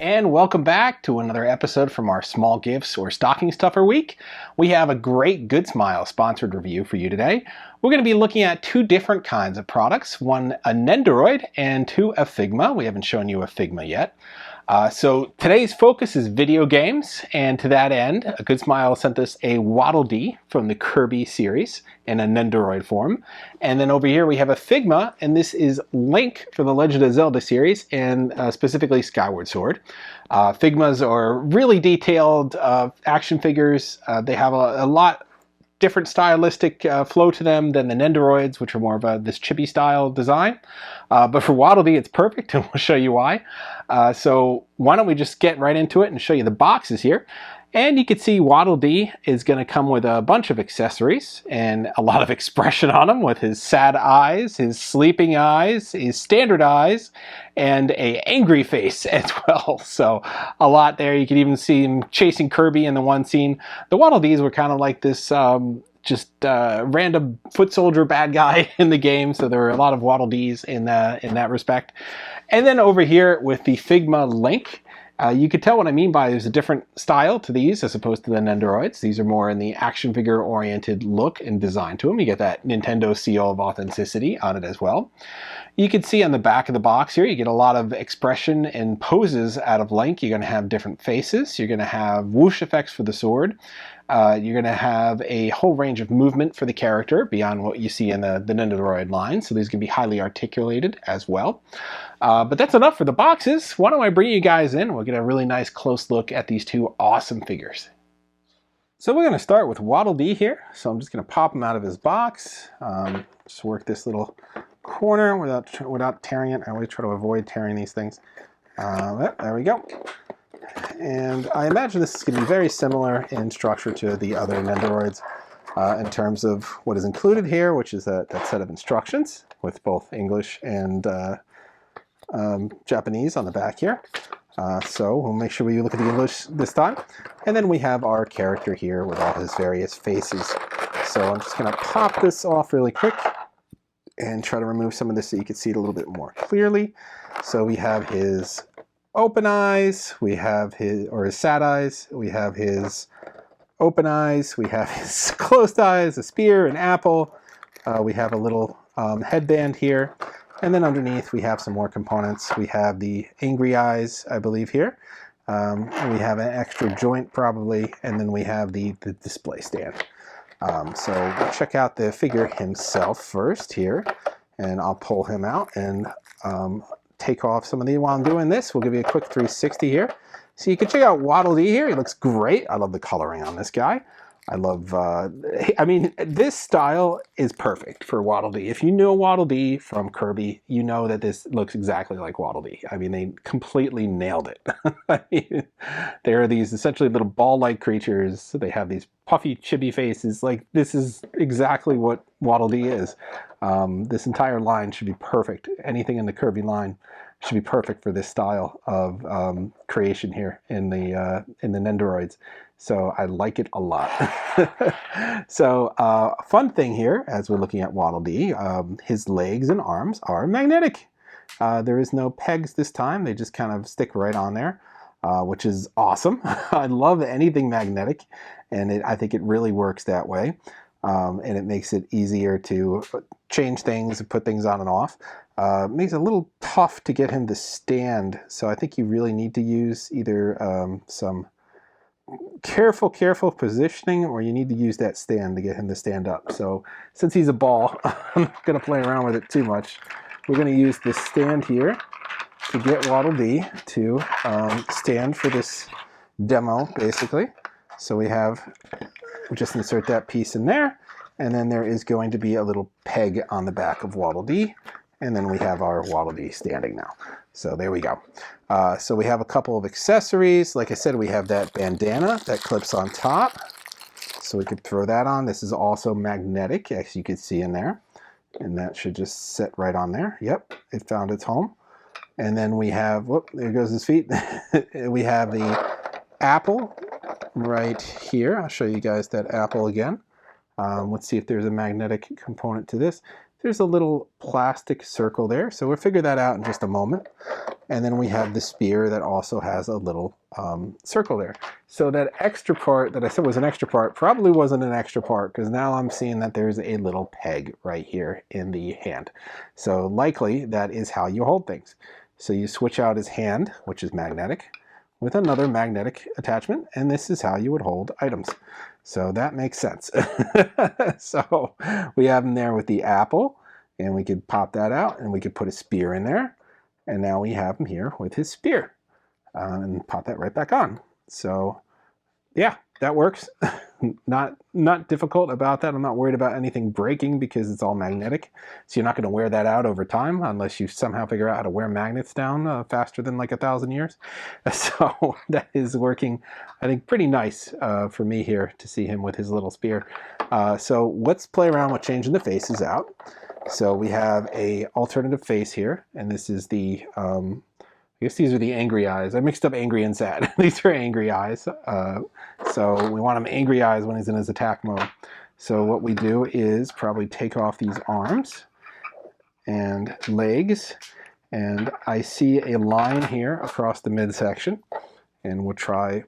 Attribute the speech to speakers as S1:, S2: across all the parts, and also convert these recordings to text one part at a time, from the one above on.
S1: and welcome back to another episode from our Small Gifts or Stocking Stuffer Week. We have a great Good Smile sponsored review for you today. We're going to be looking at two different kinds of products, one a Nendoroid and two a Figma. We haven't shown you a Figma yet. So today's focus is video games, and to that end, a Good Smile sent us a Waddle Dee from the Kirby series in a Nendoroid form. And then over here we have a Figma, and this is Link for the Legend of Zelda series, and specifically Skyward Sword. Figmas are really detailed action figures. They have a lot different stylistic flow to them than the Nendoroids, which are more of this chibi style design. But for Waddle Dee, it's perfect, and we'll show you why. So why don't we just get right into it and show you the boxes here. And you can see Waddle Dee is going to come with a bunch of accessories and a lot of expression on him, with his sad eyes, his sleeping eyes, his standard eyes, and a angry face as well. So a lot there. You can even see him chasing Kirby in the one scene. The Waddle Dees were kind of like this random foot soldier bad guy in the game, so there were a lot of Waddle Dees in that respect. And then over here with the Figma Link, you could tell what I mean by there's a different style to these as opposed to the Nendoroids. These are more in the action figure oriented look and design to them. You get that Nintendo seal of authenticity on it as well. You can see on the back of the box here, you get a lot of expression and poses out of Link. You're going to have different faces. You're going to have whoosh effects for the sword. You're going to have a whole range of movement for the character beyond what you see in the Nendoroid line. So these can be highly articulated as well. But that's enough for the boxes. Why don't I bring you guys in? We'll get a really nice close look at these two awesome figures. So we're going to start with Waddle Dee here. So I'm just going to pop him out of his box. Just work this little corner without tearing it. I always try to avoid tearing these things. There we go. And I imagine this is going to be very similar in structure to the other Nendoroids in terms of what is included here, which is that set of instructions with both English and Japanese on the back here. So we'll make sure we look at the English this time. And then we have our character here with all his various faces. So I'm just going to pop this off really quick and try to remove some of this so you can see it a little bit more clearly. So we have his open eyes, we have his sad eyes, we have his open eyes, we have his closed eyes, a spear, an apple, we have a little headband here, and then underneath we have some more components. We have the angry eyes, I believe, here. We have an extra joint probably, and then we have the display stand. So we'll check out the figure himself first here, and I'll pull him out and take off some of these. While I'm doing this, we'll give you a quick 360 here. So you can check out Waddle Dee here. He looks great. I love the coloring on this guy. I love, I mean, this style is perfect for Waddle Dee. If you know Waddle Dee from Kirby, you know that this looks exactly like Waddle Dee. I mean, they completely nailed it. I mean, there are these essentially little ball-like creatures. They have these puffy, chibi faces. Like, this is exactly what Waddle Dee is. This entire line should be perfect. Anything in the Kirby line should be perfect for this style of creation here in the Nendoroids. So I like it a lot. So fun thing here, as we're looking at Waddle Dee, his legs and arms are magnetic. There is no pegs this time. They just kind of stick right on there, which is awesome. I love anything magnetic, and I think it really works that way. And it makes it easier to change things and put things on and off. It makes it a little tough to get him to stand, so I think you really need to use either some careful positioning, or you need to use that stand to get him to stand up. So since he's a ball, I'm not going to play around with it too much. We're going to use this stand here to get Waddle Dee to stand for this demo, basically. So we have, just insert that piece in there, and then there is going to be a little peg on the back of Waddle Dee, and then we have our Waddle Dee standing now. So there we go. So we have a couple of accessories. Like I said, we have that bandana that clips on top, so we could throw that on. This is also magnetic, as you can see in there, and that should just sit right on there. Yep, it found its home. And then we have, whoop, there goes his feet. We have the apple right here. I'll show you guys that apple again. Let's see if there's a magnetic component to this. there's a little plastic circle there. So we'll figure that out in just a moment. And then we have the spear that also has a little circle there. So that extra part that I said was an extra part probably wasn't an extra part, because now I'm seeing that there's a little peg right here in the hand. So likely that is how you hold things. So you switch out his hand, which is magnetic, with another magnetic attachment, and this is how you would hold items. So that makes sense. So we have him there with the apple, and we could pop that out, and we could put a spear in there. And now we have him here with his spear, and pop that right back on. So yeah, that works. Not difficult about that. I'm not worried about anything breaking because it's all magnetic. So you're not going to wear that out over time unless you somehow figure out how to wear magnets down faster than like 1,000 years. So that is working, I think, pretty nice for me here to see him with his little spear. So let's play around with changing the faces out. So we have a alternative face here, and this is the, I guess these are the angry eyes. I mixed up angry and sad. These are angry eyes. So we want him angry eyes when he's in his attack mode. So what we do is probably take off these arms and legs, and I see a line here across the midsection, and we'll try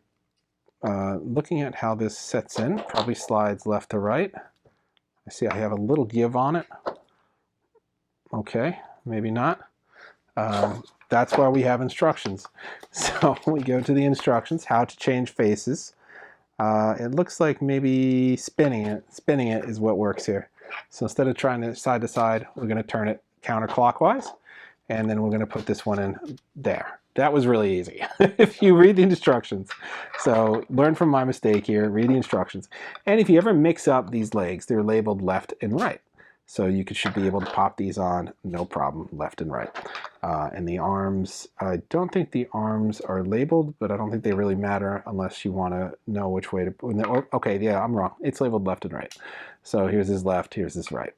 S1: looking at how this sets in. Probably slides left to right. I see I have a little give on it. Okay, maybe not. That's why we have instructions. So we go to the instructions, how to change faces. It looks like maybe spinning it is what works here. So instead of trying to side, we're going to turn it counterclockwise, and then we're going to put this one in there. That was really easy. If you read the instructions. So learn from my mistake here, read the instructions. And if you ever mix up these legs, they're labeled left and right. So you should be able to pop these on, no problem, left and right. And the arms, I don't think the arms are labeled, but I don't think they really matter unless you want to know which way to, okay, yeah, I'm wrong. It's labeled left and right. So here's his left, here's his right.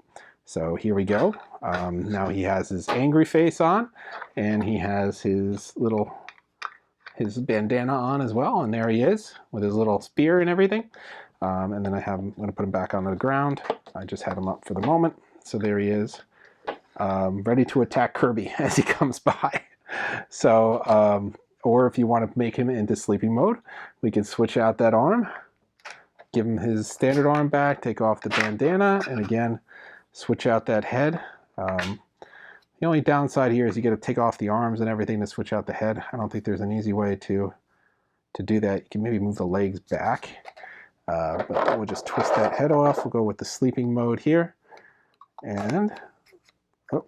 S1: So here we go. Now he has his angry face on, and he has his bandana on as well, and there he is with his little spear and everything. And then I'm going to put him back on the ground. I just had him up for the moment. So there he is, ready to attack Kirby as he comes by. So, or if you want to make him into sleeping mode, we can switch out that arm, give him his standard arm back, take off the bandana, and again, switch out that head. The only downside here is you got to take off the arms and everything to switch out the head. I don't think there's an easy way to do that. You can maybe move the legs back. But we'll just twist that head off. We'll go with the sleeping mode here. And, oh,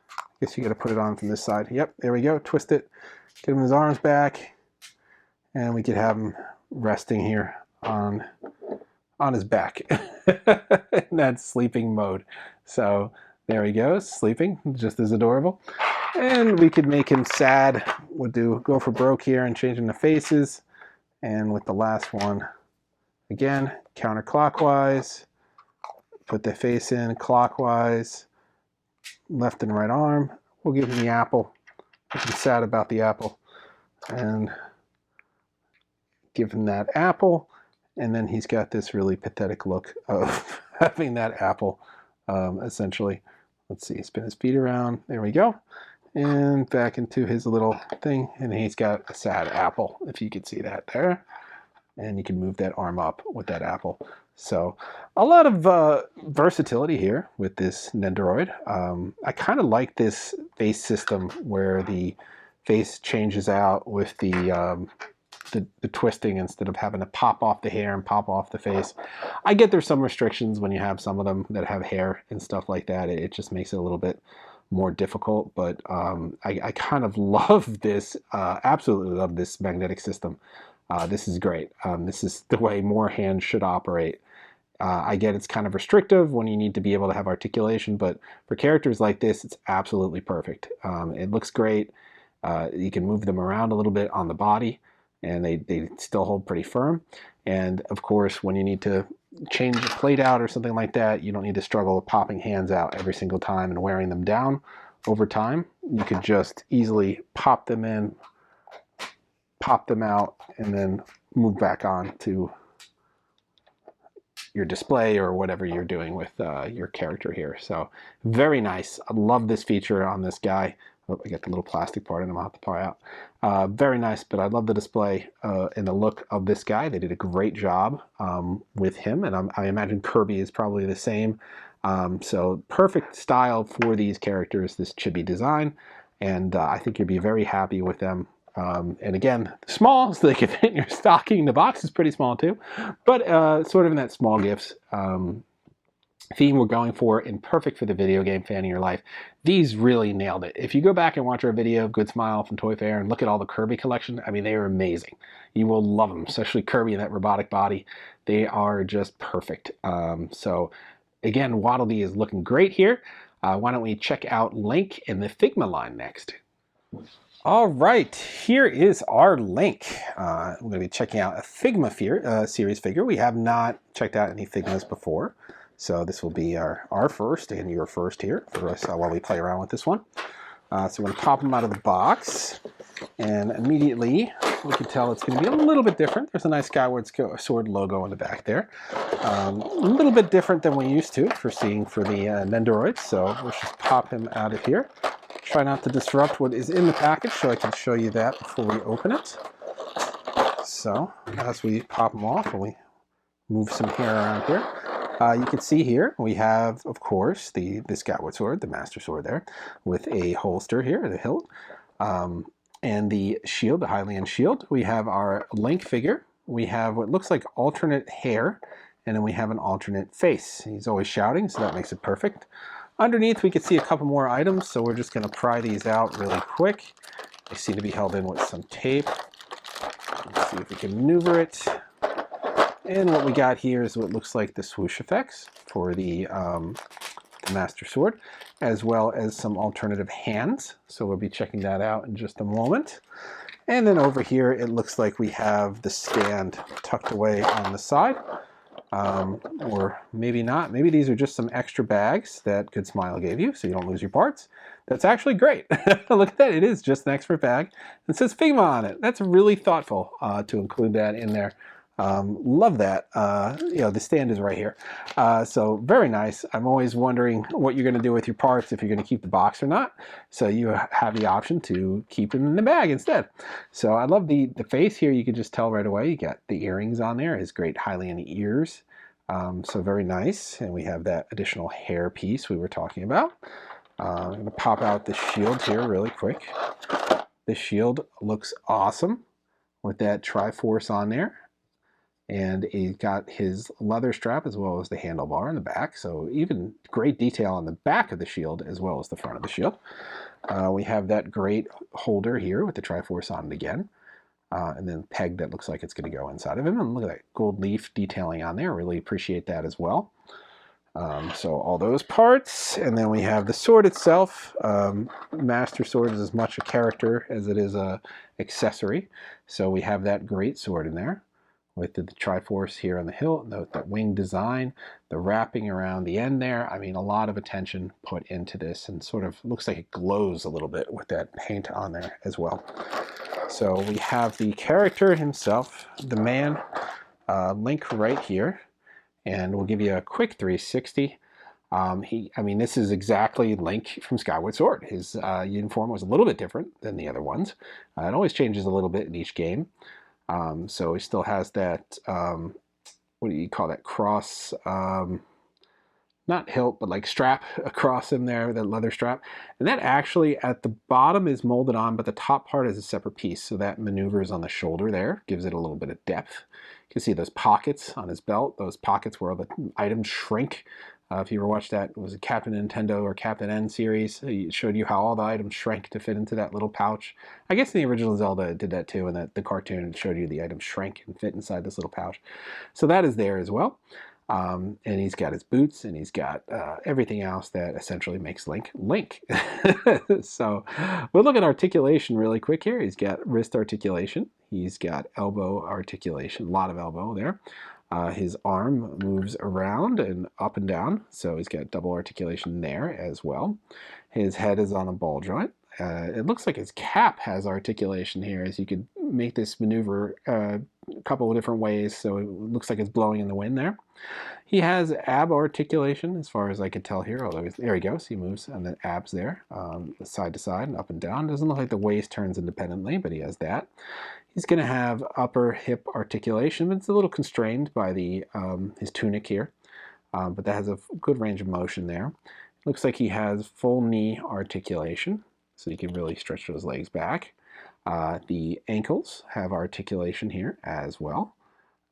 S1: I guess you got to put it on from this side. Yep, there we go. Twist it. Get him his arms back. And we could have him resting here on his back. In that sleeping mode. So there he goes, sleeping, just as adorable. And we could make him sad. We'll go for broke here and change him to faces. And with the last one, again, counterclockwise, put the face in clockwise, left and right arm. We'll give him the apple. Make him sad about the apple. And give him that apple. And then he's got this really pathetic look of having that apple, essentially. Let's see, spin his feet around. There we go. And back into his little thing. And he's got a sad apple, if you could see that there. And you can move that arm up with that apple. So a lot of versatility here with this Nendoroid. I kind of like this face system where the face changes out with the twisting instead of having to pop off the hair and pop off the face. I get there's some restrictions when you have some of them that have hair and stuff like that. It just makes it a little bit more difficult, but I kind of love this, absolutely love this magnetic system. This is great. This is the way more hands should operate. I get it's kind of restrictive when you need to be able to have articulation, but for characters like this, it's absolutely perfect. It looks great. You can move them around a little bit on the body, and they still hold pretty firm. And of course, when you need to change a plate out or something like that, you don't need to struggle with popping hands out every single time and wearing them down over time. You could just easily pop them in, pop them out, and then move back on to your display or whatever you're doing with your character here. So very nice. I love this feature on this guy. Oh, I got the little plastic part and I'm gonna have to pry out. Very nice, but I love the display and the look of this guy. They did a great job with him, and I imagine Kirby is probably the same. So perfect style for these characters, this chibi design, and I think you'll be very happy with them. And again, small, so they can fit in your stocking. The box is pretty small too, but sort of in that small gifts theme we're going for, and perfect for the video game fan in your life. These really nailed it. If you go back and watch our video of Good Smile from Toy Fair and look at all the Kirby collection, I mean, they are amazing. You will love them, especially Kirby and that robotic body. They are just perfect. So again, Waddle Dee is looking great here. Why don't we check out Link in the Figma line next? All right, here is our Link. We're going to be checking out a Figma series figure. We have not checked out any Figmas before, so this will be our first and your first here for us while we play around with this one. So we're going to pop them out of the box, and immediately we can tell it's going to be a little bit different. There's a nice Skyward Sword logo on the back there. A little bit different than we used to for the Nendoroids, so let's just pop him out of here. Try not to disrupt what is in the package, so I can show you that before we open it. So as we pop them off and we move some hair around here, you can see here we have, of course, the Skyward Sword, the Master Sword there, with a holster here, the hilt, and the shield, the Hylian shield. We have our Link figure. We have what looks like alternate hair, and then we have an alternate face. He's always shouting, so that makes it perfect. Underneath, we can see a couple more items, so we're just going to pry these out really quick. They seem to be held in with some tape. Let's see if we can maneuver it. And what we got here is what looks like the swoosh effects for the Master Sword, as well as some alternative hands. So we'll be checking that out in just a moment. And then over here, it looks like we have the stand tucked away on the side. Or maybe not. Maybe these are just some extra bags that Good Smile gave you so you don't lose your parts. That's actually great. Look at that. It is just an extra bag. It says Figma on it. That's really thoughtful to include that in there. Love that. You know, the stand is right here. So very nice. I'm always wondering what you're going to do with your parts, if you're going to keep the box or not. So you have the option to keep them in the bag instead. So I love the face here. You can just tell right away. You got the earrings on there, his great Hylian ears. So very nice. And we have that additional hair piece we were talking about. I'm going to pop out the shield here really quick. The shield looks awesome with that Triforce on there. And he's got his leather strap as well as the handlebar in the back. So even great detail on the back of the shield as well as the front of the shield. We have that great holder here with the Triforce on it again. And then peg that looks like it's going to go inside of him. And look at that gold leaf detailing on there. Really appreciate that as well. So all those parts. And then we have the sword itself. Master Sword is as much a character as it is a accessory. So we have that great sword in there, with the Triforce here on the hilt, note that wing design, the wrapping around the end there. I mean, a lot of attention put into this, and sort of looks like it glows a little bit with that paint on there as well. So we have the character himself, the man, Link right here, and we'll give you a quick 360. I mean, this is exactly Link from Skyward Sword. His uniform was a little bit different than the other ones. It always changes a little bit in each game. So he still has that, what do you call that, cross, not hilt, but like strap across him there, that leather strap. And that actually at the bottom is molded on, but the top part is a separate piece. So that maneuvers on the shoulder there, gives it a little bit of depth. You can see those pockets on his belt, those pockets where all the items shrink. If you ever watched that, it was a Captain Nintendo or Captain N series. It showed you how all the items shrank to fit into that little pouch. I guess the original Zelda did that too, and the cartoon showed you the items shrank and fit inside this little pouch. So that is there as well. And he's got his boots, and he's got everything else that essentially makes Link Link. So we'll look at articulation really quick here. He's got wrist articulation. He's got elbow articulation, a lot of elbow there. His arm moves around and up and down, so he's got double articulation there as well. His head is on a ball joint. It looks like his cap has articulation here, as you could make this maneuver a couple of different ways, so it looks like it's blowing in the wind there. He has ab articulation, as far as I could tell here, although there he goes. He moves on the abs there, side to side and up and down. Doesn't look like the waist turns independently, but he has that. He's going to have upper hip articulation, but it's a little constrained by the his tunic here, but that has a good range of motion there. Looks like he has full knee articulation, so you can really stretch those legs back. The ankles have articulation here as well.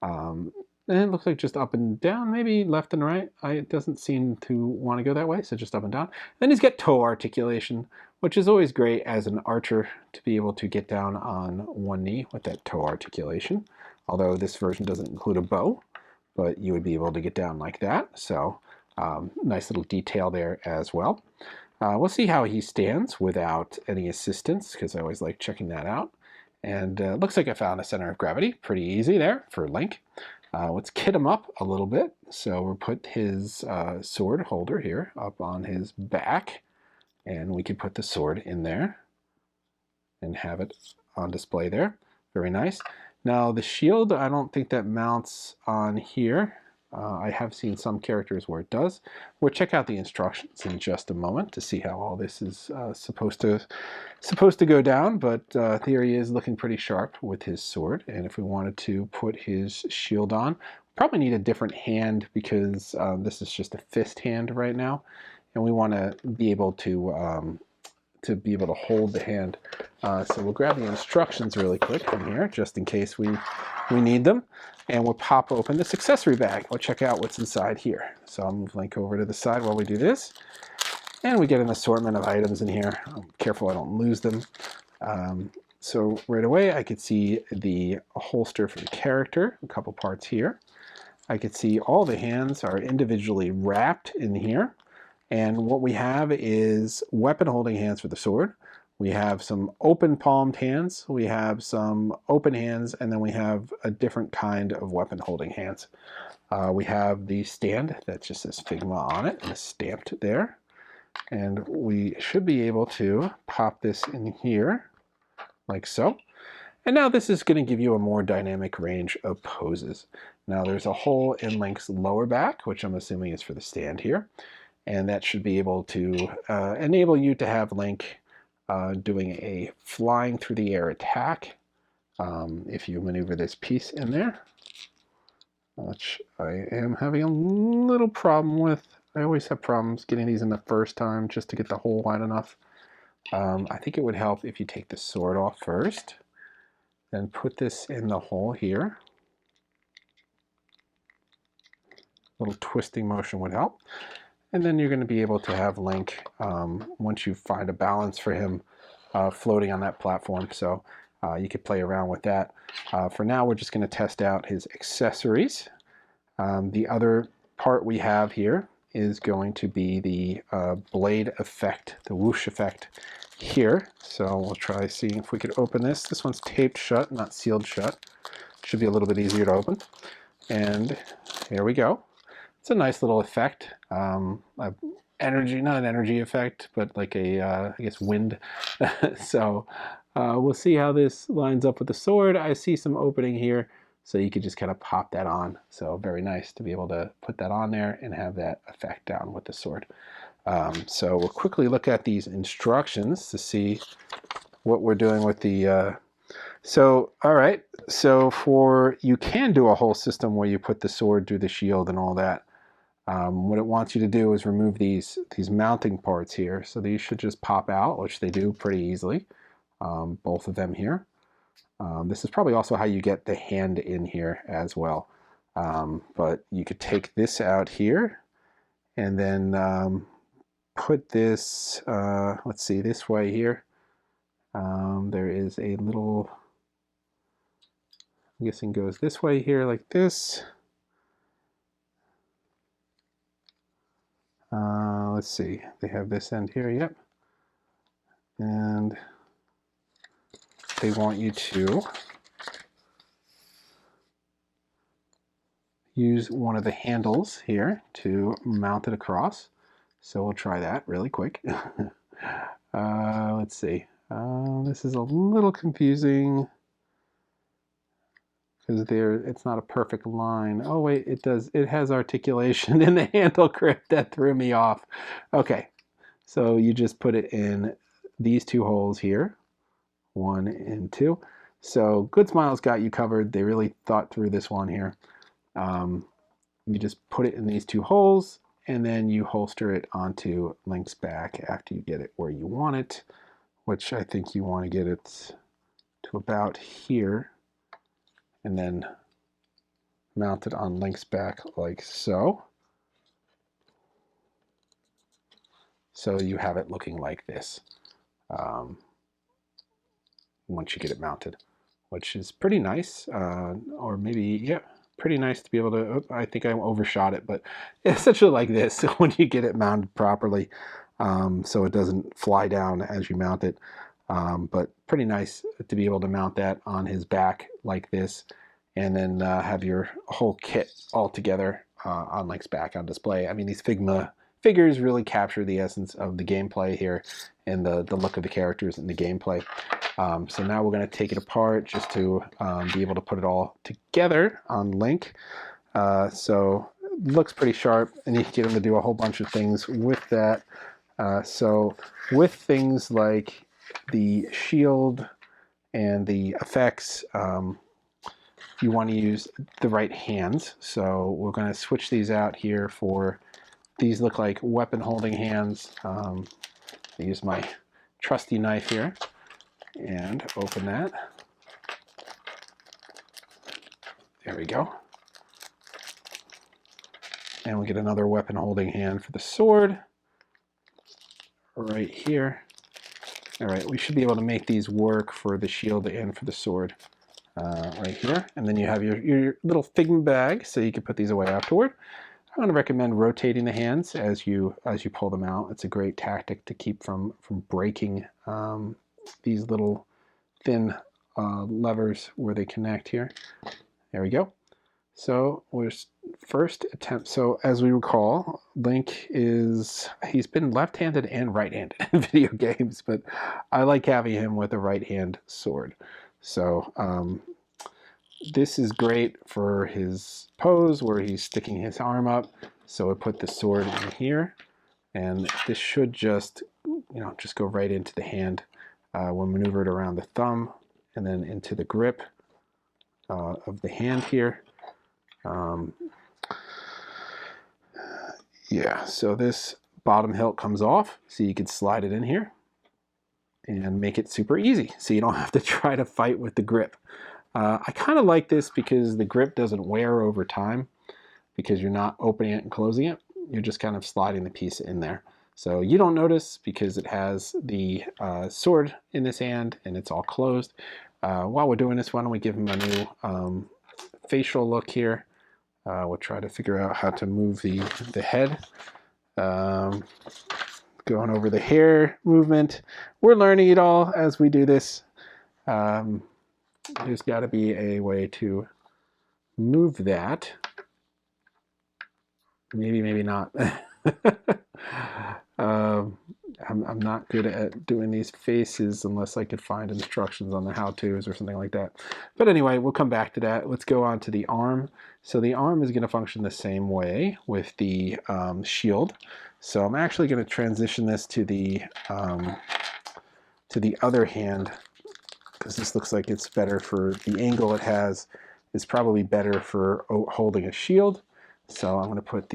S1: And it looks like just up and down, maybe left and right. It doesn't seem to want to go that way, so just up and down. Then he's got toe articulation, which is always great as an archer to be able to get down on one knee with that toe articulation. Although this version doesn't include a bow, but you would be able to get down like that. So nice little detail there as well. We'll see how he stands without any assistance, because I always like checking that out. And looks like I found a center of gravity. Pretty easy there for Link. Let's kit him up a little bit. So we'll put his sword holder here up on his back, and we can put the sword in there and have it on display there. Very nice. Now the shield, I don't think that mounts on here. I have seen some characters where it does. We'll check out the instructions in just a moment to see how all this is supposed to go down, but there he is looking pretty sharp with his sword. And if we wanted to put his shield on, probably need a different hand, because this is just a fist hand right now, and we want to be able to hold the hand. So we'll grab the instructions really quick from here, just in case we need them. And we'll pop open this accessory bag. We'll check out what's inside here. So I'll move Link over to the side while we do this. And we get an assortment of items in here. I'm careful I don't lose them. So right away I could see the holster for the character, a couple parts here. I could see all the hands are individually wrapped in here. And what we have is weapon holding hands for the sword. We have some open palmed hands, we have some open hands, and then we have a different kind of weapon holding hands. We have the stand that just says Figma on it and is stamped there. And we should be able to pop this in here like so. And now this is going to give you a more dynamic range of poses. Now there's a hole in Link's lower back, which I'm assuming is for the stand here. And that should be able to enable you to have Link doing a flying through the air attack if you maneuver this piece in there, which I am having a little problem with. I always have problems getting these in the first time just to get the hole wide enough. I think it would help if you take the sword off first, then put this in the hole here. A little twisting motion would help. And then you're going to be able to have Link, once you find a balance for him, floating on that platform. So you could play around with that. For now, we're just going to test out his accessories. The other part we have here is going to be the blade effect, the whoosh effect here. So we'll try seeing if we could open this. This one's taped shut, not sealed shut. Should be a little bit easier to open. And here we go. It's a nice little effect. Energy, not an energy effect, but like a, I guess, wind. So we'll see how this lines up with the sword. I see some opening here, so you could just kind of pop that on. So very nice to be able to put that on there and have that effect down with the sword. So we'll quickly look at these instructions to see what we're doing with the... all right, so you can do a whole system where you put the sword through the shield and all that. What it wants you to do is remove these mounting parts here. So these should just pop out, which they do pretty easily, both of them here. This is probably also how you get the hand in here as well. But you could take this out here and then put this, let's see, this way here. There is a little, I'm guessing goes this way here like this. Let's see, they have this end here, yep. And they want you to use one of the handles here to mount it across. So we'll try that really quick. Let's see. This is a little confusing. because it's not a perfect line. Oh wait, it does. It has articulation in the handle grip. That threw me off. Okay, so you just put it in these two holes here, 1 and 2. So Good Smile's got you covered. They really thought through this one here. You just put it in these two holes, and then you holster it onto Link's back after you get it where you want it, which I think you want to get it to about here, and then mount it on Link's back like so. So you have it looking like this once you get it mounted, which is pretty nice, or maybe, yeah, pretty nice to be able to, I think I overshot it, but essentially like this when you get it mounted properly, so it doesn't fly down as you mount it. But pretty nice to be able to mount that on his back like this, and then have your whole kit all together on Link's back on display. I mean, these Figma figures really capture the essence of the gameplay here and the look of the characters in the gameplay. So now we're going to take it apart just to be able to put it all together on Link. So it looks pretty sharp, and you can get him to do a whole bunch of things with that. So with things like the shield and the effects, you want to use the right hands. So we're going to switch these out here for, these look like weapon holding hands. I use my trusty knife here and open that. There we go. And we get another weapon holding hand for the sword right here. All right, we should be able to make these work for the shield and for the sword right here. And then you have your little Figma bag, so you can put these away afterward. I'm going to recommend rotating the hands as you pull them out. It's a great tactic to keep from breaking these little thin levers where they connect here. There we go. So we're first attempt. So as we recall, Link he's been left-handed and right-handed in video games, but I like having him with a right-hand sword. So this is great for his pose where he's sticking his arm up. So I put the sword in here, and this should just go right into the hand. We'll maneuver it around the thumb and then into the grip of the hand here. Yeah, so this bottom hilt comes off, so you can slide it in here and make it super easy, so you don't have to try to fight with the grip. I kind of like this because the grip doesn't wear over time, because you're not opening it and closing it. You're just kind of sliding the piece in there. So you don't notice because it has the sword in this hand and it's all closed. While we're doing this, why don't we give him a new facial look here. We'll try to figure out how to move the head. Going over the hair movement. We're learning it all as we do this. There's got to be a way to move that. Maybe, maybe not. I'm not good at doing these faces unless I could find instructions on the how-tos or something like that. But anyway, we'll come back to that. Let's go on to the arm. So the arm is going to function the same way with the shield. So I'm actually going to transition this to the other hand, because this looks like it's better for the angle it has. Is probably better for holding a shield. So I'm going to put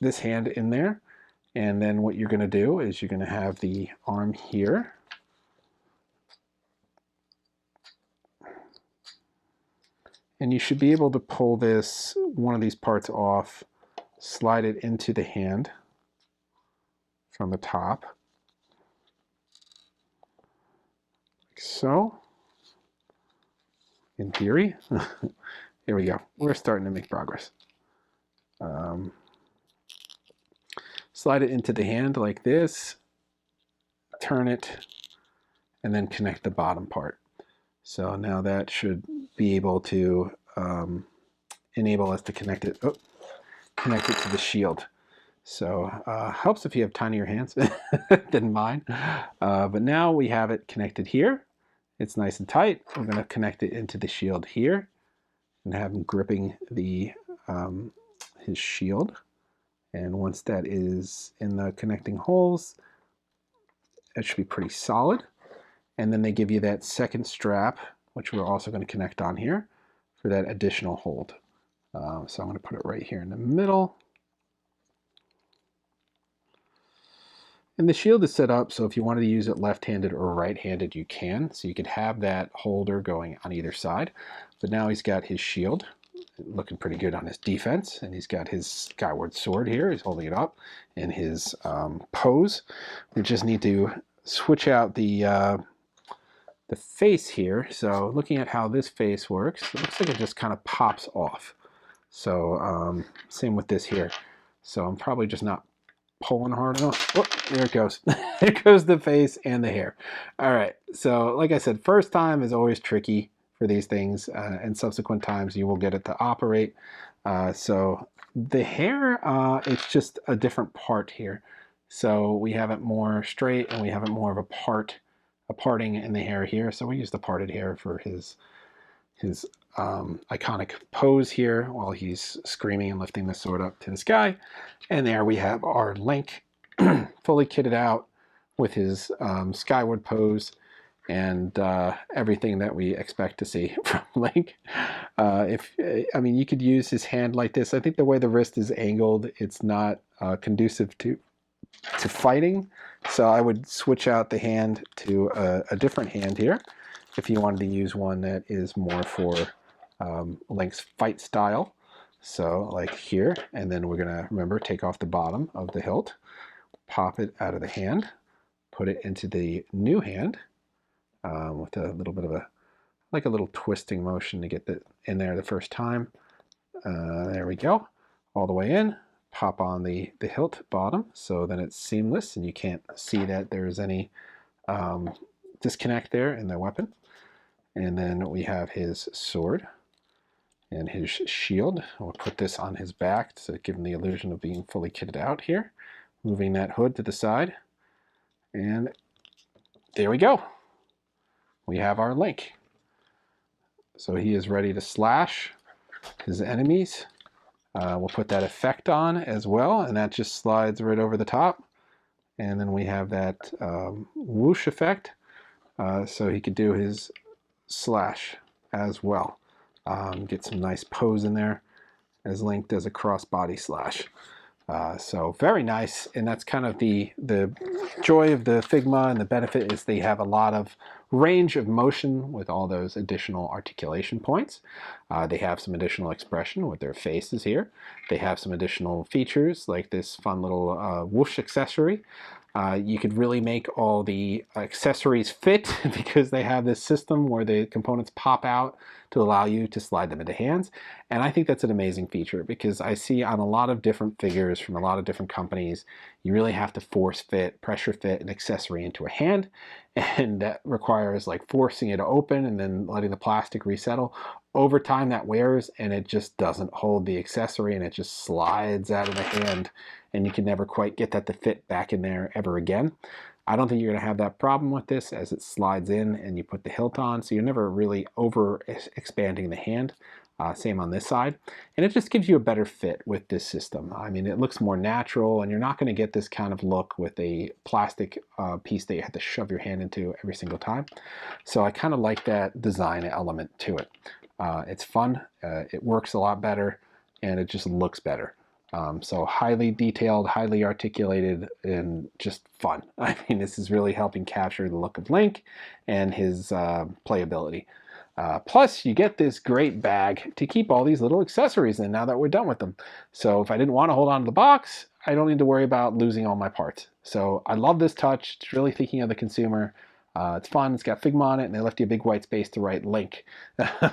S1: this hand in there, and then what you're going to do is you're going to have the arm here. And you should be able to pull one of these parts off, slide it into the hand from the top, like so. In theory. Here we go. We're starting to make progress. Slide it into the hand like this, turn it, and then connect the bottom part. So now that should be able to enable us to connect it to the shield. So helps if you have tinier hands than mine. But now we have it connected here, it's nice and tight. We're going to connect it into the shield here and have him gripping the his shield. And once that is in the connecting holes, that should be pretty solid. And then they give you that second strap, which we're also going to connect on here for that additional hold. So I'm going to put it right here in the middle. And the shield is set up so if you wanted to use it left-handed or right-handed, you can. So you could have that holder going on either side. But now he's got his shield looking pretty good on his defense, and he's got his skyward sword here. He's holding it up in his pose. We just need to switch out the face here. So looking at how this face works, it looks like it just kind of pops off. So same with this here. So I'm probably just not pulling hard enough. Oh, there it goes. There goes the face and the hair. All right. So like I said, first time is always tricky for these things, and subsequent times you will get it to operate. So the hair, it's just a different part here. So we have it more straight and we have it more of a parting in the hair here. So we use the parted hair for his iconic pose here while he's screaming and lifting the sword up to the sky. And there we have our Link fully kitted out with his skyward pose and everything that we expect to see from Link. I mean, you could use his hand like this. I think the way the wrist is angled, it's not conducive to fighting. So I would switch out the hand to a different hand here if you wanted to use one that is more for Link's fight style. So like here, and then we're gonna, remember, take off the bottom of the hilt, pop it out of the hand, put it into the new hand with a little bit of a little twisting motion to get it in there the first time. There we go, all the way in. Pop on the hilt bottom, so then it's seamless and you can't see that there's any disconnect there in the weapon. And then we have his sword and his shield. We'll put this on his back to give him the illusion of being fully kitted out here. Moving that hood to the side. And there we go. We have our Link. So he is ready to slash his enemies. We'll put that effect on as well, and that just slides right over the top. And then we have that whoosh effect, so he could do his slash as well. Get some nice pose in there as Link does a cross-body slash. So very nice, and that's kind of the joy of the Figma, and the benefit is they have a lot of range of motion with all those additional articulation points. They have some additional expression with their faces here. They have some additional features like this fun little whoosh accessory. You could really make all the accessories fit because they have this system where the components pop out to allow you to slide them into hands. And I think that's an amazing feature because I see on a lot of different figures from a lot of different companies, you really have to force fit, pressure fit an accessory into a hand. And that requires like forcing it to open and then letting the plastic resettle. Over time that wears and it just doesn't hold the accessory and it just slides out of the hand. And you can never quite get that to fit back in there ever again. I don't think you're going to have that problem with this as it slides in and you put the hilt on, so you're never really over expanding the hand. Same on this side. And it just gives you a better fit with this system. I mean, it looks more natural and you're not going to get this kind of look with a plastic piece that you have to shove your hand into every single time. So I kind of like that design element to it. It's fun, it works a lot better, and it just looks better. So highly detailed, highly articulated, and just fun. I mean, this is really helping capture the look of Link and his playability. Plus, you get this great bag to keep all these little accessories in now that we're done with them. So if I didn't want to hold on to the box, I don't need to worry about losing all my parts. So I love this touch. It's really thinking of the consumer. It's fun, it's got Figma on it, and they left you a big white space to write Link.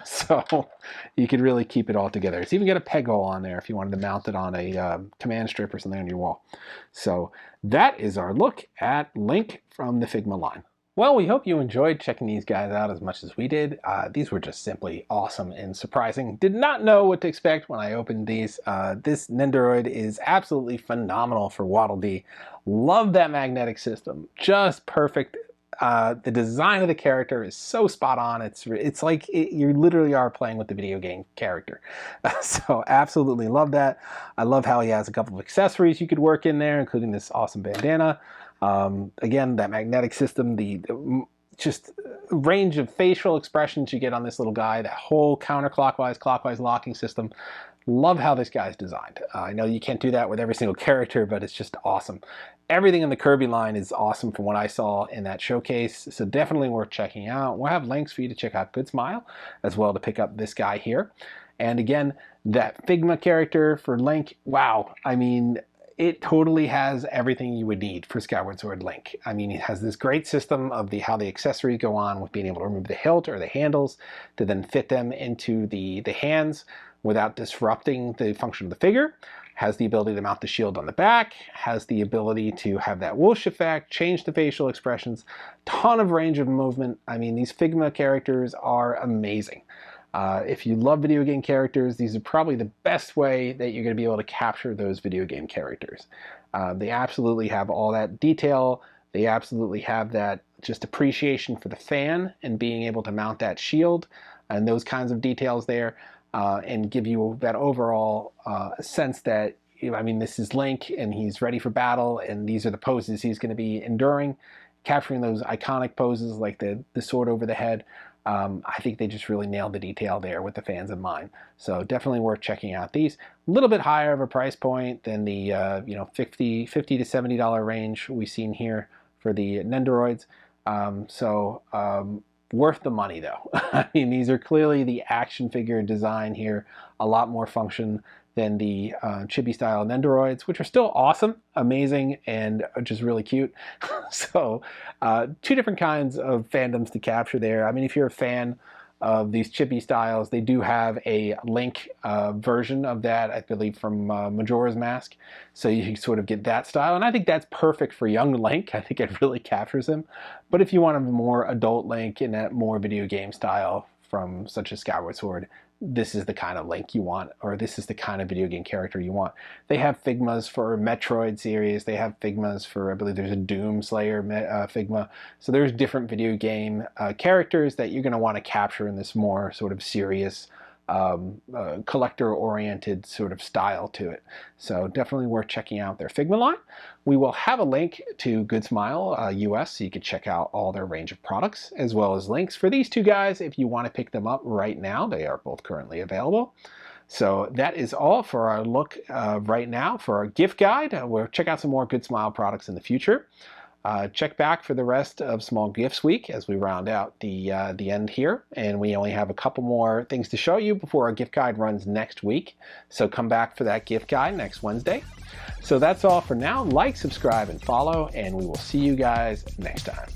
S1: So you could really keep it all together. It's even got a peg hole on there if you wanted to mount it on a command strip or something on your wall. So that is our look at Link from the Figma line. Well, we hope you enjoyed checking these guys out as much as we did. These were just simply awesome and surprising. Did not know what to expect when I opened these. This Nendoroid is absolutely phenomenal for Waddle Dee. Love that magnetic system. Just perfect The design of the character is so spot on. It's like you literally are playing with the video game character. So absolutely love that. I love how he has a couple of accessories you could work in there, including this awesome bandana. Again, that magnetic system, the just range of facial expressions you get on this little guy, that whole counterclockwise, clockwise locking system. Love how this guy's designed. I know you can't do that with every single character, but it's just awesome. Everything in the Kirby line is awesome from what I saw in that showcase, so definitely worth checking out. We'll have links for you to check out Good Smile as well to pick up this guy here. And again, that Figma character for Link, wow. I mean, it totally has everything you would need for Skyward Sword Link. I mean, it has this great system of how the accessories go on with being able to remove the hilt or the handles to then fit them into the hands without disrupting the function of the figure. Has the ability to mount the shield on the back, has the ability to have that whoosh effect, change the facial expressions, ton of range of movement. I mean, these Figma characters are amazing. If you love video game characters, these are probably the best way that you're going to be able to capture those video game characters. They absolutely have all that detail. They absolutely have that just appreciation for the fan and being able to mount that shield and those kinds of details there, and give you that overall sense that, I mean, this is Link and he's ready for battle and these are the poses he's going to be enduring. Capturing those iconic poses like the sword over the head. I think they just really nailed the detail there with the fans in mind. So definitely worth checking out these. A little bit higher of a price point than the you know, $50 to $70 range we've seen here for the Nendoroids. Worth the money though. I mean, these are clearly the action figure design here. A lot more function than the chibi style Nendoroids, which are still awesome, amazing, and just really cute. So two different kinds of fandoms to capture there. I mean, if you're a fan of these chibi styles, they do have a Link version of that, I believe, from Majora's Mask. So you can sort of get that style. And I think that's perfect for young Link. I think it really captures him. But if you want a more adult Link in that more video game style from such as Skyward Sword, this is the kind of Link you want, or this is the kind of video game character you want. They have Figmas for Metroid series. They have Figmas for, I believe there's a Doom Slayer Figma. So there's different video game characters that you're going to want to capture in this more sort of serious, collector-oriented sort of style to it. So definitely worth checking out their Figma line. We will have a link to Good Smile US, so you can check out all their range of products, as well as links for these two guys if you want to pick them up right now. They are both currently available. So that is all for our look right now for our gift guide. We'll check out some more Good Smile products in the future. Check back for the rest of Small Gifts Week as we round out the end here. And we only have a couple more things to show you before our gift guide runs next week. So come back for that gift guide next Wednesday. So that's all for now. Like, subscribe, and follow, and we will see you guys next time.